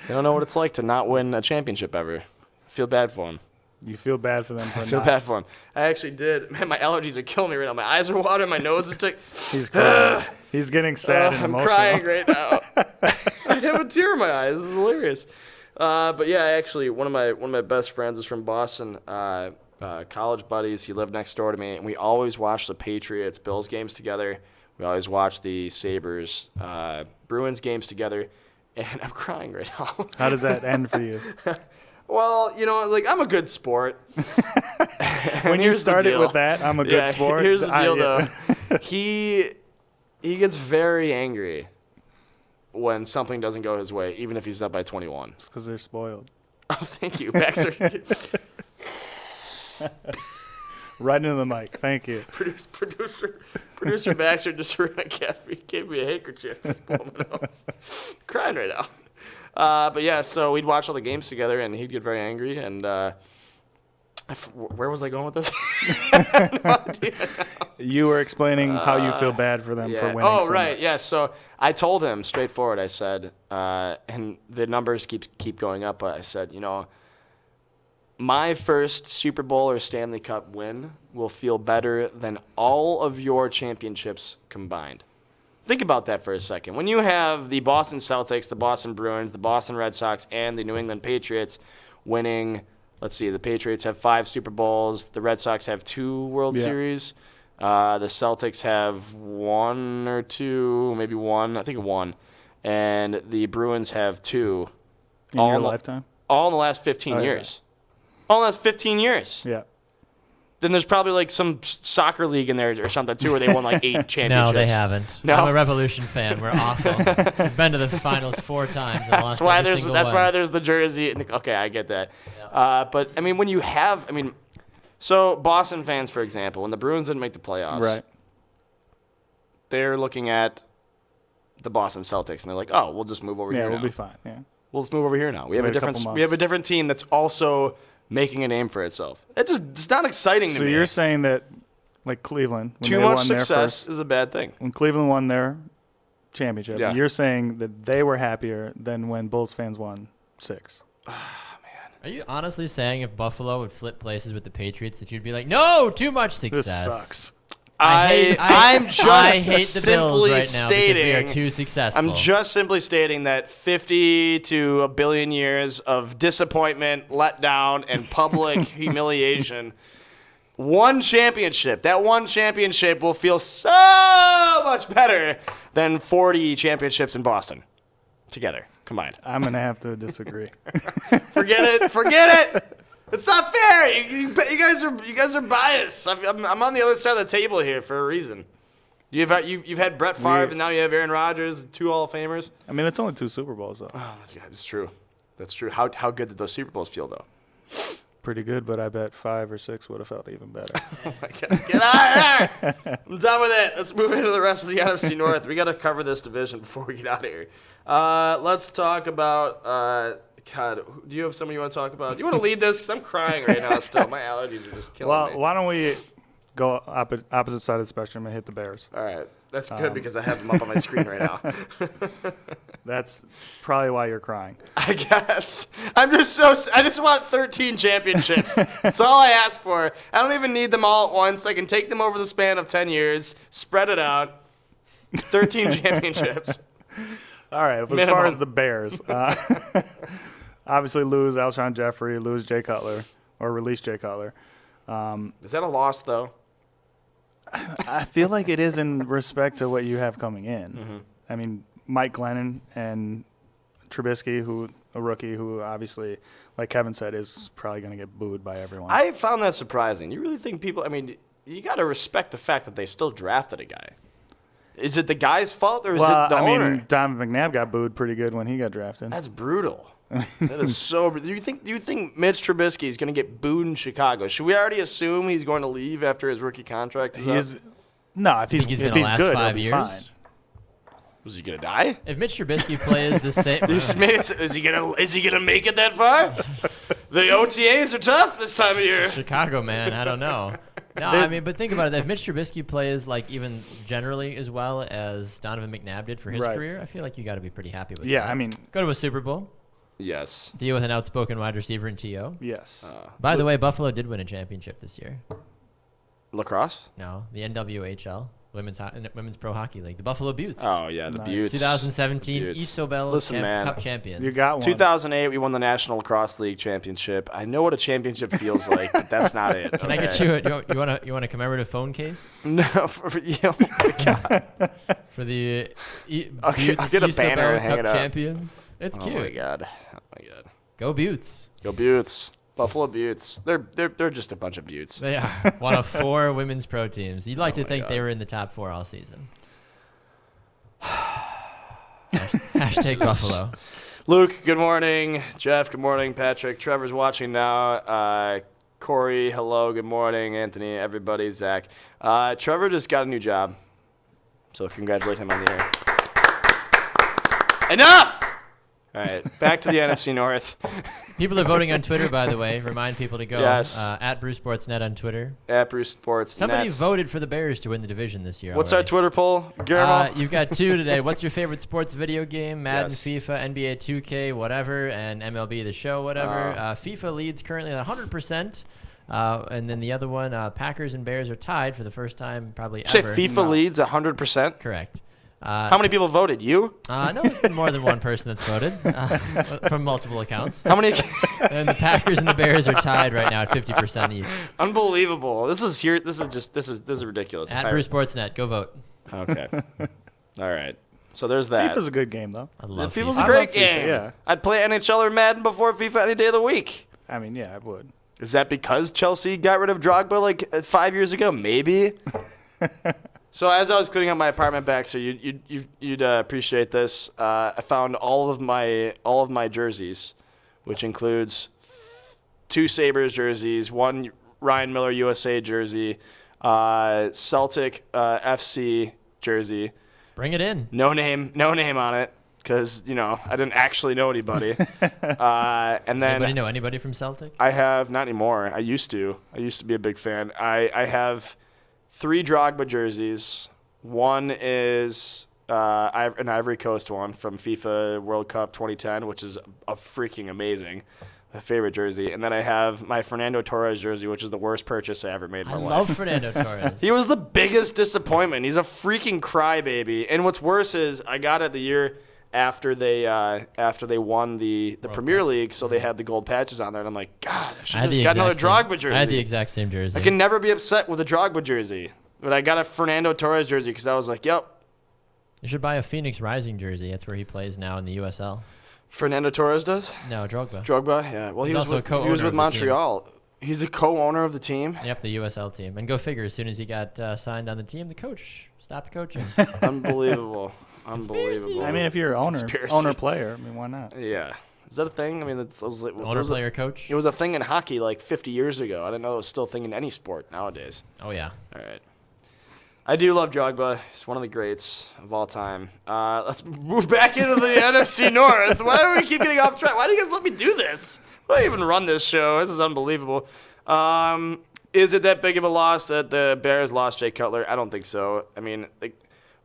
don't know what it's like to not win a championship ever. I feel bad for them. You feel bad for them for I feel bad for them. I actually did. Man, my allergies are killing me right now. My eyes are watering. My nose is tick. He's crying. He's getting sad and emotional. I'm crying right now. I have a tear in my eye. This is hilarious. But yeah, actually, one of my best friends is from Boston. College buddies. He lived next door to me, and we always watched the Patriots Bills games together. We always watched the Sabres Bruins games together, and I'm crying right now. How does that end for you? Well, I'm a good sport. When you started with that, I'm a good sport. Here's the deal, though. He gets very angry when something doesn't go his way, even if he's up by 21. It's because they're spoiled. Oh, thank you, Baxter. Right into the mic. Thank you. Producer Baxter just gave me a handkerchief. Just pulling my nose. Crying right now. But yeah, so we'd watch all the games together, and he'd get very angry. And where was I going with this? I have no idea now. You were explaining how you feel bad for them for winning. Oh, so right. much. Yeah. So I told him straightforward. I said, and the numbers keep going up. But I said, my first Super Bowl or Stanley Cup win will feel better than all of your championships combined. Think about that for a second. When you have the Boston Celtics, the Boston Bruins, the Boston Red Sox, and the New England Patriots winning, let's see, the Patriots have 5 Super Bowls, the Red Sox have 2 World Series, the Celtics have 1 or 2, maybe 1, I think 1, and the Bruins have 2. In your lifetime? All in the last 15 years. All in the last 15 years. Yeah. Then there's probably like some soccer league in there or something too, where they won like 8 championships. No, they haven't. No? I'm a Revolution fan. We're awful. We've been to the finals 4 times and lost every single one. That's why there's the jersey. Okay, I get that. Yeah. But I mean, when you have, so Boston fans, for example, when the Bruins didn't make the playoffs, right? They're looking at the Boston Celtics and they're like, oh, we'll just move over here. Yeah, we'll be fine. Yeah. We'll just move over here now. We have a different team that's also making a name for itself. It's not exciting to me. So you're saying that, like Cleveland, when too they much won success is a bad thing. When Cleveland won their championship, you're saying that they were happier than when Bulls fans won 6. Oh, man. Are you honestly saying if Buffalo would flip places with the Patriots that you'd be like, no, too much success? This sucks. I'm just I hate the Bills simply right now because we are too successful. I'm just simply stating that 50 to a billion years of disappointment, letdown, and public humiliation. One championship. That one championship will feel so much better than 40 championships in Boston together combined. I'm gonna have to disagree. Forget it. It's not fair. You guys are biased. I'm on the other side of the table here for a reason. You've had Brett Favre and now you have Aaron Rodgers, 2 Hall of Famers. I mean, it's only 2 Super Bowls though. Oh my God, it's true. That's true. How good did those Super Bowls feel though? pretty good, but I bet 5 or 6 would have felt even better. Oh my God. Get out of here! I'm done with it. Let's move into the rest of the NFC North. We got to cover this division before we get out of here. Let's talk about. God, do you have somebody you want to talk about? Do you want to lead this? Because I'm crying right now still. My allergies are just killing me. Well, why don't we go opposite side of the spectrum and hit the Bears? All right. That's good because I have them up on my screen right now. That's probably why you're crying. I guess. I just want 13 championships. That's all I ask for. I don't even need them all at once. I can take them over the span of 10 years, spread it out. 13 championships. All right. As far as the Bears, obviously lose Alshon Jeffrey, lose Jay Cutler, or release Jay Cutler. Is that a loss, though? I feel like it is in respect to what you have coming in. Mm-hmm. I mean, Mike Glennon and Trubisky, a rookie who obviously, like Kevin said, is probably going to get booed by everyone. I found that surprising. You really think people – I mean, you got to respect the fact that they still drafted a guy. Is it the guy's fault or is it the owner? I mean, Donovan McNabb got booed pretty good when he got drafted. That's brutal. That is so. Do you think Mitch Trubisky is going to get booed in Chicago? Should we already assume he's going to leave after his rookie contract is up? No, if he's good, he'll be fine. Was he going to die? If Mitch Trubisky plays the same, is he gonna make it that far? The OTAs are tough this time of year. Chicago, man, I don't know. No, I mean, but think about it. If Mitch Trubisky plays like even generally as well as Donovan McNabb did for his career, I feel like you got to be pretty happy with that. Yeah, I mean, go to a Super Bowl. Yes. Deal with an outspoken wide receiver in T.O. Yes. By the way, Buffalo did win a championship this year. Lacrosse? No, the NWHL, Women's Pro Hockey League, the Buffalo Beauts. Oh, yeah, the Beauts. 2017 Isobel Cup champions. You got one. 2008, we won the National Lacrosse League championship. I know what a championship feels like, but that's not it. Can I get you you want a commemorative phone case? No, oh my God. For the Okay, Beauts I'll get a banner Isobel and hang Cup it up. champions. It's cute. Oh my God. Go Beauts. Go Beauts. Buffalo Beauts. They're just a bunch of Beauts. They are one of 4 women's pro teams. You'd like to think they were in the top 4 all season. Hashtag Buffalo. Luke, good morning. Jeff, good morning. Patrick, Trevor's watching now. Corey, hello, good morning. Anthony, everybody, Zach. Trevor just got a new job, so congratulate him on the air. Enough! All right, back to the NFC North. People are voting on Twitter, by the way. Remind people to go at Brew Sportsnet on Twitter. At Brew Sportsnet. Somebody voted for the Bears to win the division this year. What's our Twitter poll, Guillermo? You've got 2 today. What's your favorite sports video game? Madden, FIFA, NBA 2K, whatever, and MLB The Show, whatever. FIFA leads currently at 100%. And then the other one, Packers and Bears are tied for the first time probably ever. Say FIFA leads 100%? Correct. How many people voted? You? No, it's been more than one person that's voted from multiple accounts. How many? And the Packers and the Bears are tied right now at 50% each. Unbelievable. This is ridiculous. At Brew Sportsnet, go vote. Okay. All right. So there's that. FIFA's a good game, though. I love FIFA's FIFA. a great game. FIFA, yeah. I'd play NHL or Madden before FIFA any day of the week. I mean, yeah, I would. Is that because Chelsea got rid of Drogba like 5 years ago? Maybe. So as I was cleaning up my apartment back, so you'd appreciate this. I found all of my jerseys, which includes 2 Sabres jerseys, 1 Ryan Miller USA jersey, Celtic FC jersey. Bring it in. No name on it because I didn't actually know anybody. And then Anybody know anybody from Celtic? I have not anymore. I used to be a big fan. I have 3 Drogba jerseys. One is an Ivory Coast one from FIFA World Cup 2010, which is a freaking amazing. My favorite jersey. And then I have my Fernando Torres jersey, which is the worst purchase I ever made in my life. I love Fernando Torres. He was the biggest disappointment. He's a freaking crybaby. And what's worse is I got it the year after they won the Premier League, so they had the gold patches on there, and I'm like, God, I should have just got another Drogba jersey. I had the exact same jersey. I can never be upset with a Drogba jersey, but I got a Fernando Torres jersey because I was like, yep. You should buy a Phoenix Rising jersey. That's where he plays now in the USL. Fernando Torres does? No, Drogba. Drogba, yeah. Well, he was with Montreal. He's a co-owner of the team? Yep, the USL team. And go figure, as soon as he got signed on the team, the coach stopped coaching. Unbelievable. Unbelievable. I mean, if you're owner player, I mean, why not? Yeah. Is that a thing? I mean, owner, player, coach. It was a thing in hockey like 50 years ago. I didn't know it was still a thing in any sport nowadays. Oh yeah. All right. I do love Drogba. He's one of the greats of all time. Let's move back into the NFC North. Why do we keep getting off track? Why do you guys let me do this? Why do I even run this show? This is unbelievable. Is it that big of a loss that the Bears lost Jay Cutler? I don't think so. I mean,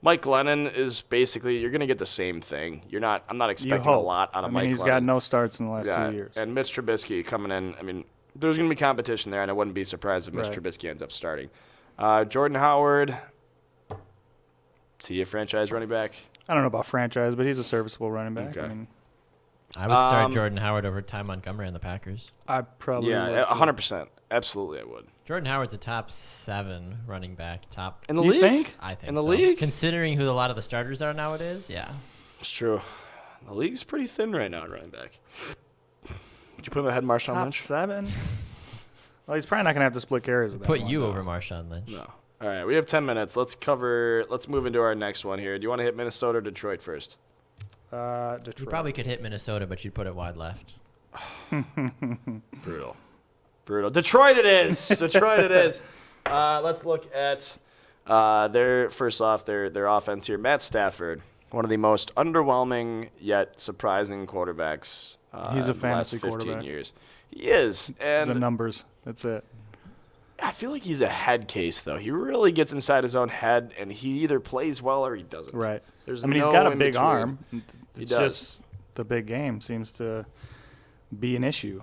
Mike Glennon is basically, you're going to get the same thing. I'm not expecting a lot out of Mike Glennon. He's got no starts in the last 2 years. And Mitch Trubisky coming in, I mean, there's going to be competition there, and I wouldn't be surprised if Mitch Trubisky ends up starting. Jordan Howard, is he a franchise running back? I don't know about franchise, but he's a serviceable running back. Okay. I mean, I would start Jordan Howard over Ty Montgomery on the Packers. I probably would. 100%. Absolutely, I would. Jordan Howard's a top 7 running back. Top in the league? Think? I think in the so. league? Considering who a lot of the starters are nowadays, yeah. It's true. The league's pretty thin right now at running back. Would you put him ahead of Marshawn Lynch? Top 7? Well, he's probably not going to have to split carries with that. Put you over Marshawn Lynch. No. All right, we have 10 minutes. Let's move into our next one here. Do you want to hit Minnesota or Detroit first? Detroit. You probably could hit Minnesota, but you'd put it wide left. Brutal. Detroit it is. Let's look at their offense here. Matt Stafford, one of the most underwhelming yet surprising quarterbacks he's a in fantasy the last 15 quarterback. years. He is. And the numbers. That's it. I feel like he's a head case, though. He really gets inside his own head, and he either plays well or he doesn't. Right. He's got a big arm. It's just the big game seems to be an issue.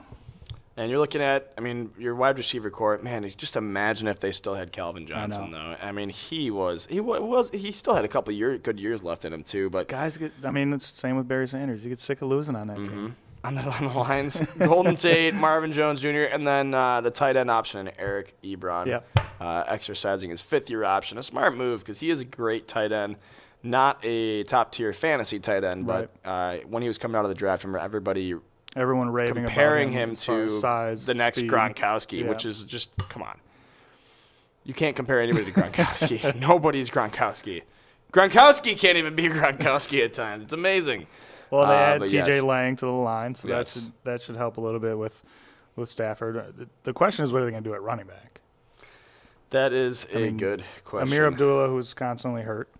And you're looking at, your wide receiver core. Man, just imagine if they still had Calvin Johnson, though. I mean, he still had a couple good years left in him too. But guys it's the same with Barry Sanders. You get sick of losing on that team. On the lines, Golden Tate, Marvin Jones Jr., and then the tight end option, Eric Ebron, exercising his 5th-year option. A smart move because he is a great tight end, not a top-tier fantasy tight end, but when he was coming out of the draft, remember everyone raving comparing about him to size, the next speed. Gronkowski, which is just, come on. You can't compare anybody to Gronkowski. Nobody's Gronkowski. Gronkowski can't even be Gronkowski at times. It's amazing. Well, they add T.J. Lang to the line, so that should help a little bit with Stafford. The question is, what are they going to do at running back? That is a good question. Amir Abdullah, who's constantly hurt.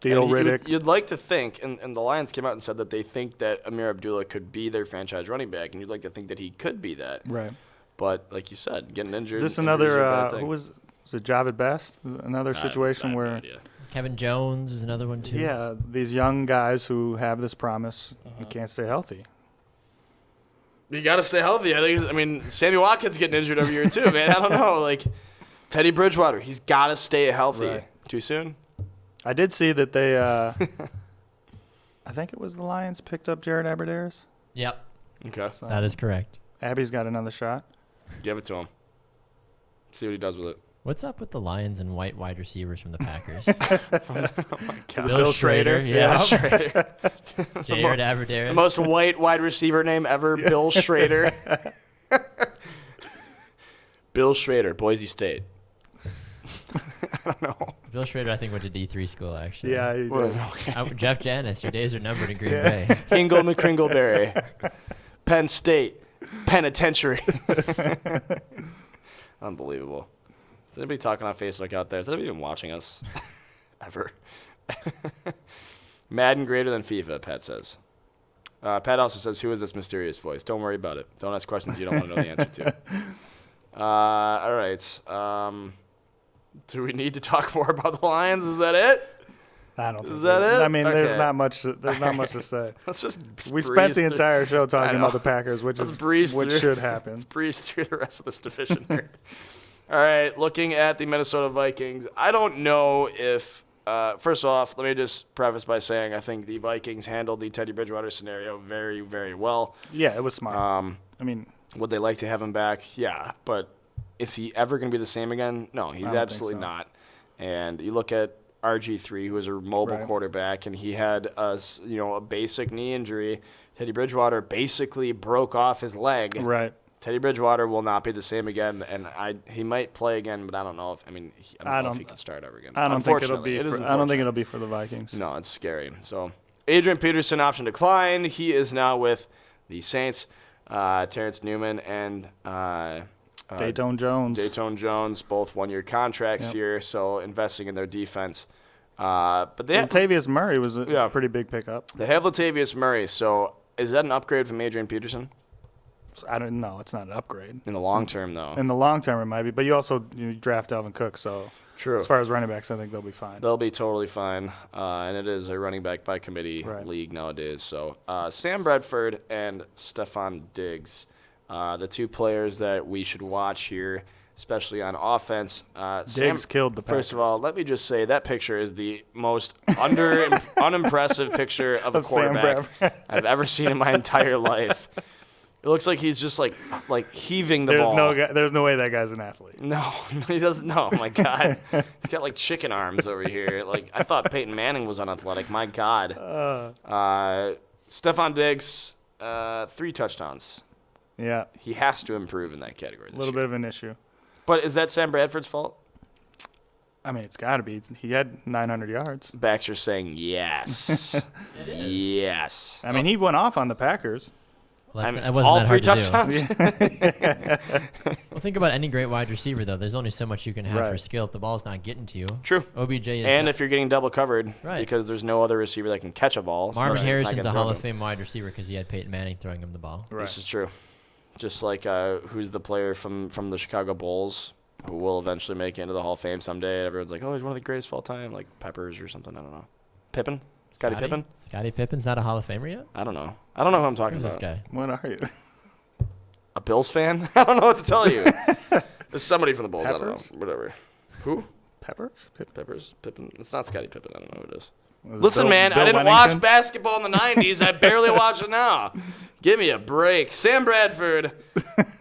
Theo Riddick. You'd like to think, and the Lions came out and said that they think that Amir Abdullah could be their franchise running back, and you'd like to think that he could be that. Right. But like you said, getting injured. Is this another? Who was it? Javid Best? Another situation where. Kevin Jones is another one too. Yeah, these young guys who have this promise and can't stay healthy. You got to stay healthy. I think. Sammy Watkins getting injured every year too, man. I don't know. Like Teddy Bridgewater, he's got to stay healthy. Right. Too soon? I did see that they. I think it was the Lions picked up Jared Aberdarius. Yep. Okay. So that is correct. Abby's got another shot. Give it to him. See what he does with it. What's up with the Lions and white wide receivers from the Packers? Oh my God. Bill Schrader. Yeah. Schrader. Jared Aberdarius. The most white wide receiver name ever, Bill Schrader. Bill Schrader, Boise State. I don't know. Bill Schrader, I think, went to D3 school, actually. Yeah, he did. Okay. Jeff Janis, your days are numbered in Green Bay. Hingle McCringleberry. Penn State. Penitentiary. Unbelievable. Is anybody talking on Facebook out there? Is anybody even watching us? Ever? Madden greater than FIFA, Pat says. Pat also says, who is this mysterious voice? Don't worry about it. Don't ask questions you don't want to know the answer to. All right. Do we need to talk more about the Lions? Is that it? I don't think Is that it? I mean, Okay. there's not much to say. Let's just We spent the entire show talking about the Packers, which should happen. Let's breeze through the rest of this division here. All right, looking at the Minnesota Vikings, I don't know if first off, let me just preface by saying I think the Vikings handled the Teddy Bridgewater scenario very, very well. Yeah, it was smart. Would they like to have him back? Yeah, but is he ever going to be the same again? No, he's absolutely not. And you look at RG3, who was a mobile quarterback, and he had a basic knee injury. Teddy Bridgewater basically broke off his leg. Right. Teddy Bridgewater will not be the same again, and he might play again, but I don't know if I don't know if he can start ever again. I don't think it'll be. I don't think it'll be for the Vikings. No, it's scary. So Adrian Peterson option declined. He is now with the Saints. Terrence Newman and Dayton Jones, both 1-year contracts here, so investing in their defense. But Latavius Murray was a pretty big pickup. They have Latavius Murray, so is that an upgrade from Adrian Peterson? I don't know. It's not an upgrade. In the long term, though. In the long term, it might be. But you draft Dalvin Cook, so true. As far as running backs, I think they'll be fine. They'll be totally fine. And it is a running back by committee league nowadays. So Sam Bradford and Stephon Diggs, the two players that we should watch here, especially on offense. Diggs killed the Packers. First of all, let me just say that picture is the most unimpressive picture of a quarterback I've ever seen in my entire life. It looks like he's just like heaving the ball. There's no way that guy's an athlete. No, he doesn't. No, my God, he's got like chicken arms over here. Like I thought Peyton Manning was unathletic. My God. Stephon Diggs, 3 touchdowns. Yeah, he has to improve in that category. A little bit of an issue. But is that Sam Bradford's fault? I mean, it's got to be. He had 900 yards. Baxter's saying yes. Yes. I mean, he went off on the Packers. Well, that wasn't all that 3 hard to touchdowns. Well, think about any great wide receiver, though. There's only so much you can have for skill if the ball's not getting to you. True. OBJ is and if you're getting double covered, right, because there's no other receiver that can catch a ball. Marvin Harrison's a Hall of Fame wide receiver because he had Peyton Manning throwing him the ball. Right. This is true. Just like who's the player from the Chicago Bulls who will eventually make it into the Hall of Fame someday. Everyone's like, oh, he's one of the greatest of all time, like Peppers or something. I don't know. Pippen? Scottie Pippen? Scottie Pippen's not a Hall of Famer yet? I don't know. I don't know who I'm talking Who's about. this guy? What are you? A Bills fan? I don't know what to tell you. There's somebody from the Bulls. Peppers? I don't know. Whatever. Who? Peppers? Peppers? Pippen? It's not Scottie Pippen. I don't know who it is. Listen, Bill man, I didn't Wennington? watch basketball in the 90s. I barely watch it now. Give me a break. Sam Bradford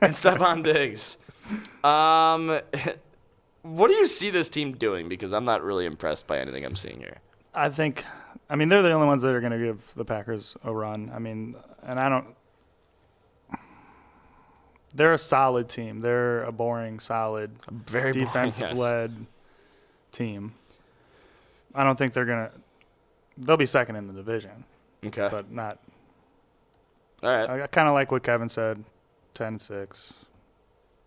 and Stephon Diggs. What do you see this team doing? Because I'm not really impressed by anything I'm seeing here. I mean, they're the only ones that are going to give the Packers a run. I mean, they're a solid team. They're a boring, solid, very defensive-led team. I don't think they'll be second in the division. Okay. But not. All right. I kind of like what Kevin said, 10-6.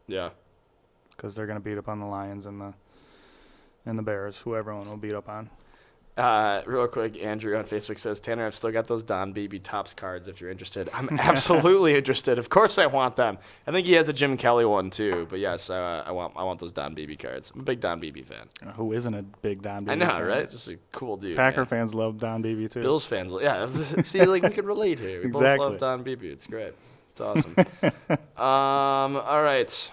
Yeah. Because they're going to beat up on the Lions and the Bears, who everyone will beat up on. Real quick, Andrew on Facebook says, Tanner, I've still got those Don Beebe Topps cards if you're interested. I'm absolutely interested. Of course I want them. I think he has a Jim Kelly one too. But yes, I want those Don Beebe cards. I'm a big Don Beebe fan. Who isn't a big Don Beebe fan? I know, fan? Right? Just a cool dude. Packer fans love Don Beebe too. Bills fans, yeah. See, like we can relate here. We both love Don Beebe. It's great. It's awesome. All right.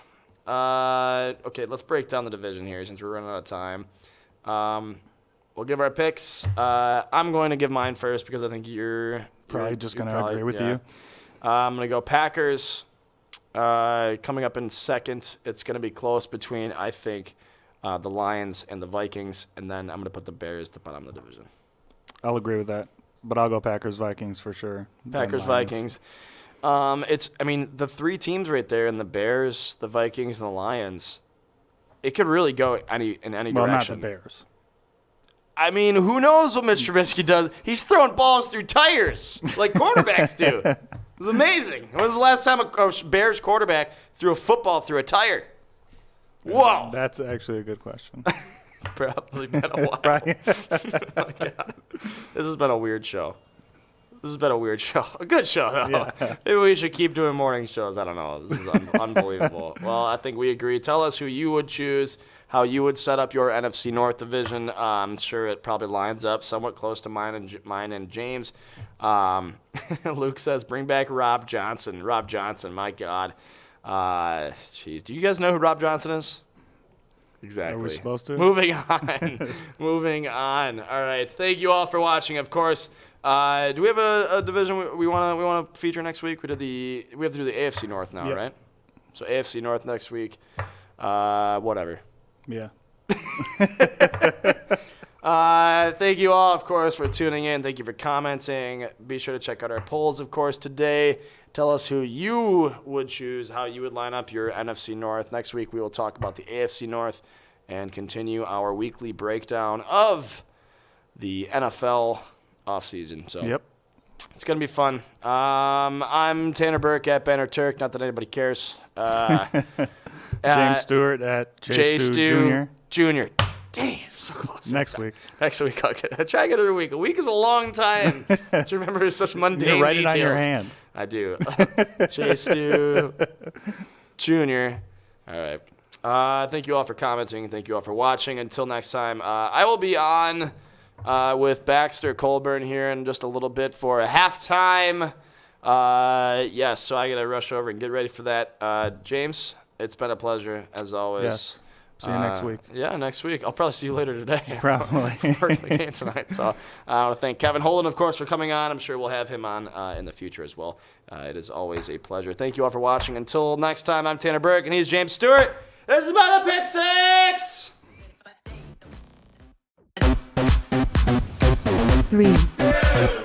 Okay, let's break down the division here since we're running out of time. We'll give our picks. I'm going to give mine first because I think you're probably just going to agree with you. I'm going to go Packers. Coming up in second, it's going to be close between, I think, the Lions and the Vikings, and then I'm going to put the Bears at the bottom of the division. I'll agree with that, but I'll go Packers-Vikings for sure. Packers-Vikings. The 3 teams right there, and the Bears, the Vikings, and the Lions, it could really go in any direction. Well, not the Bears. I mean, who knows what Mitch Trubisky does? He's throwing balls through tires like quarterbacks do. It's amazing. When was the last time a Bears quarterback threw a football through a tire? Whoa. That's actually a good question. It's probably been a while. Right? Oh, my God. This has been a weird show. A good show, though. Yeah. Maybe we should keep doing morning shows. I don't know. This is unbelievable. Well, I think we agree. Tell us who you would choose, how you would set up your NFC North division. I'm sure it probably lines up somewhat close to mine and James. Luke says, bring back Rob Johnson. Rob Johnson, my God. Jeez. Do you guys know who Rob Johnson is? Exactly. Are we supposed to? Moving on. All right. Thank you all for watching, of course. Do we have a division we want to feature next week? We have to do the AFC North now, right? So AFC North next week. Whatever. Yeah. Thank you all, of course, for tuning in. Thank you for commenting. Be sure to check out our polls, of course, today. Tell us who you would choose, how you would line up your NFC North. Next week, we will talk about the AFC North and continue our weekly breakdown of the NFL offseason. So yep. It's going to be fun. I'm Tanner Burke at Banner Turk. Not that anybody cares. James Stewart at J. Stu Jr. Damn, so close. Next week. Next week, I'll try to get every week. A week is a long time to remember such mundane you write details. it on your hand. I do. J. Stu Jr. All right. Thank you all for commenting. Thank you all for watching. Until next time, I will be on with Baxter Colburn here in just a little bit for a halftime. Yes, so I got to rush over and get ready for that. James, it's been a pleasure, as always. Yes. See you next week. Yeah, next week. I'll probably see you later today. Probably. For the game tonight. So I want to thank Kevin Holden, of course, for coming on. I'm sure we'll have him on in the future as well. It is always a pleasure. Thank you all for watching. Until next time, I'm Tanner Burke, and he's James Stewart. This is about a Pick 6! 3,